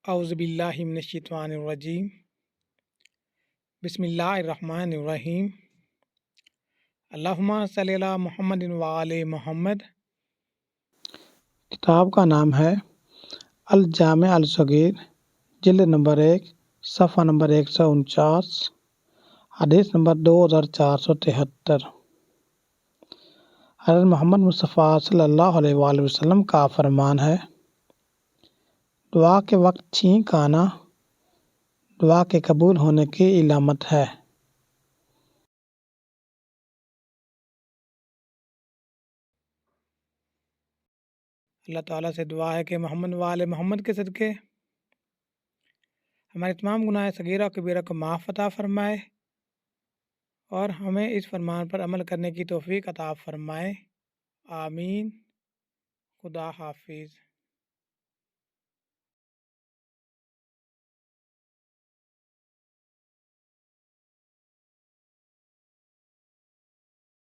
اعوذ باللہ من الشیطان الرجیم بسم اللہ الرحمن الرحیم اللہم صلی علی محمد وآل محمد۔ کتاب کا نام ہے الجامع الصغیر، جلد نمبر 1، صفحہ نمبر 149، حدیث نمبر 2473۔ حضرت محمد مصطفیٰ صلی اللہ علیہ وآلہ وسلم کا فرمان ہے، دعا کے وقت چھینک آنا دعا کے قبول ہونے کی علامت ہے۔ اللہ تعالیٰ سے دعا ہے کہ محمد وآل محمد کے صدقے ہمارے تمام گناہ صغیرہ و کبیرہ کو معاف عطا فرمائے اور ہمیں اس فرمان پر عمل کرنے کی توفیق عطا فرمائے، آمین۔ خدا حافظ۔